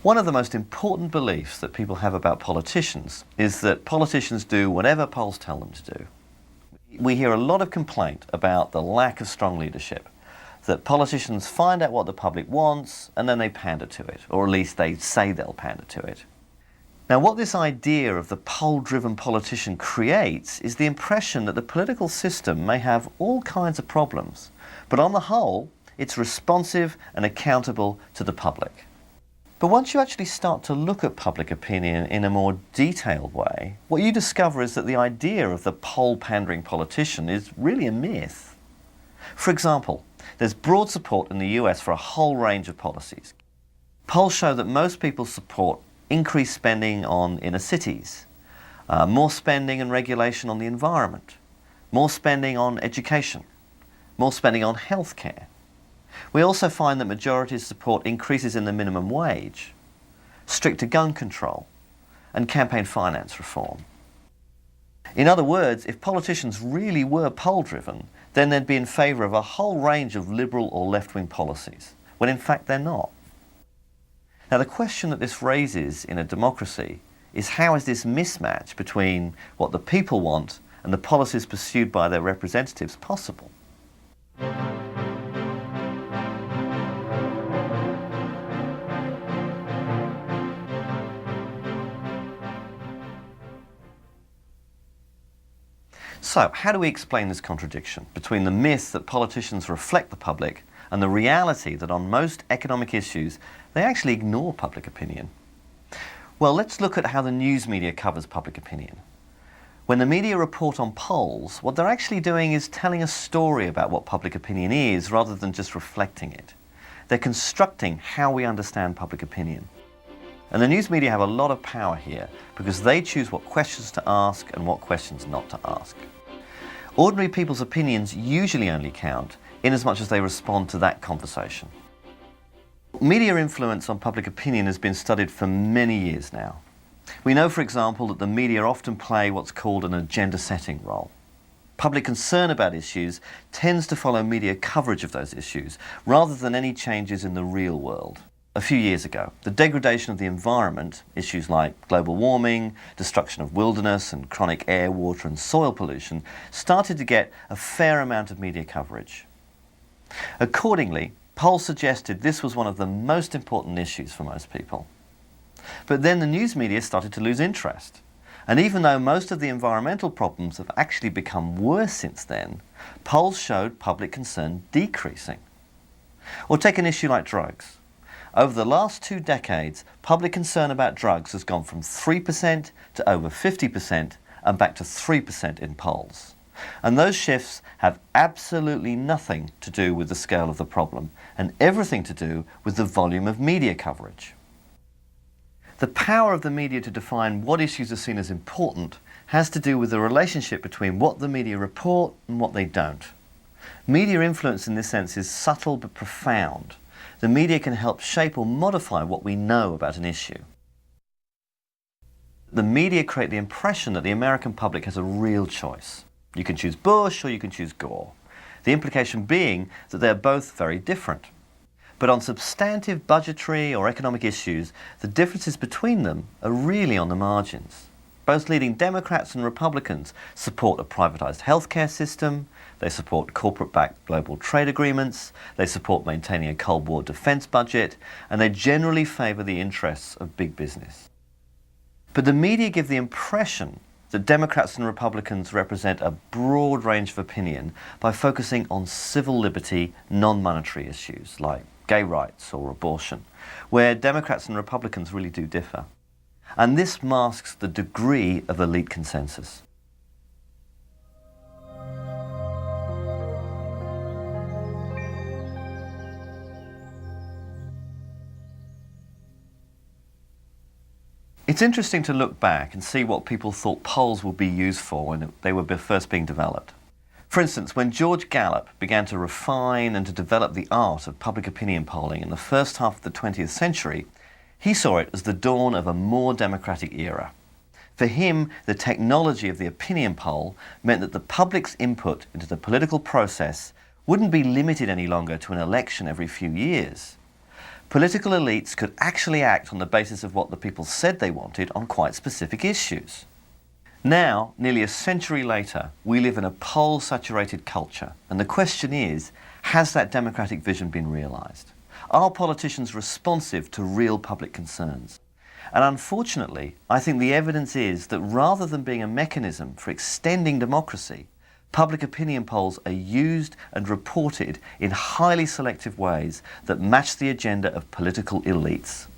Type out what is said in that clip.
One of the most important beliefs that people have about politicians is that politicians do whatever polls tell them to do. We hear a lot of complaint about the lack of strong leadership, that politicians find out what the public wants and then they pander to it, or at least they say they'll pander to it. Now, what this idea of the poll-driven politician creates is the impression that the political system may have all kinds of problems, but on the whole, it's responsive and accountable to the public. But once you actually start to look at public opinion in a more detailed way, what you discover is that the idea of the poll-pandering politician is really a myth. For example, there's broad support in the US for a whole range of policies. Polls show that most people support increased spending on inner cities, more spending and regulation on the environment, more spending on education, more spending on healthcare. We also find that majorities support increases in the minimum wage, stricter gun control, and campaign finance reform. In other words, if politicians really were poll-driven, then they'd be in favour of a whole range of liberal or left-wing policies, when in fact they're not. Now, the question that this raises in a democracy is, how is this mismatch between what the people want and the policies pursued by their representatives possible? So, how do we explain this contradiction between the myth that politicians reflect the public and the reality that on most economic issues they actually ignore public opinion? Well, let's look at how the news media covers public opinion. When the media report on polls, what they're actually doing is telling a story about what public opinion is rather than just reflecting it. They're constructing how we understand public opinion. And the news media have a lot of power here because they choose what questions to ask and what questions not to ask. Ordinary people's opinions usually only count in as much as they respond to that conversation. Media influence on public opinion has been studied for many years now. We know, for example, that the media often play what's called an agenda-setting role. Public concern about issues tends to follow media coverage of those issues rather than any changes in the real world. A few years ago, the degradation of the environment, issues like global warming, destruction of wilderness and chronic air, water and soil pollution, started to get a fair amount of media coverage. Accordingly, polls suggested this was one of the most important issues for most people. But then the news media started to lose interest. And even though most of the environmental problems have actually become worse since then, polls showed public concern decreasing. Or take an issue like drugs. Over the last 2 decades, public concern about drugs has gone from 3% to over 50% and back to 3% in polls. And those shifts have absolutely nothing to do with the scale of the problem and everything to do with the volume of media coverage. The power of the media to define what issues are seen as important has to do with the relationship between what the media report and what they don't. Media influence in this sense is subtle but profound. The media can help shape or modify what we know about an issue. The media create the impression that the American public has a real choice. You can choose Bush or you can choose Gore. The implication being that they're both very different. But on substantive budgetary or economic issues, the differences between them are really on the margins. Both leading Democrats and Republicans support a privatized healthcare system, they support corporate-backed global trade agreements, they support maintaining a Cold War defense budget, and they generally favor the interests of big business. But the media give the impression that Democrats and Republicans represent a broad range of opinion by focusing on civil liberty, non-monetary issues like gay rights or abortion, where Democrats and Republicans really do differ. And this masks the degree of elite consensus. It's interesting to look back and see what people thought polls would be used for when they were first being developed. For instance, when George Gallup began to refine and to develop the art of public opinion polling in the first half of the 20th century, he saw it as the dawn of a more democratic era. For him, the technology of the opinion poll meant that the public's input into the political process wouldn't be limited any longer to an election every few years. Political elites could actually act on the basis of what the people said they wanted on quite specific issues. Now, nearly a century later, we live in a poll-saturated culture, and the question is, has that democratic vision been realised? Are politicians responsive to real public concerns? And unfortunately, I think the evidence is that rather than being a mechanism for extending democracy, public opinion polls are used and reported in highly selective ways that match the agenda of political elites.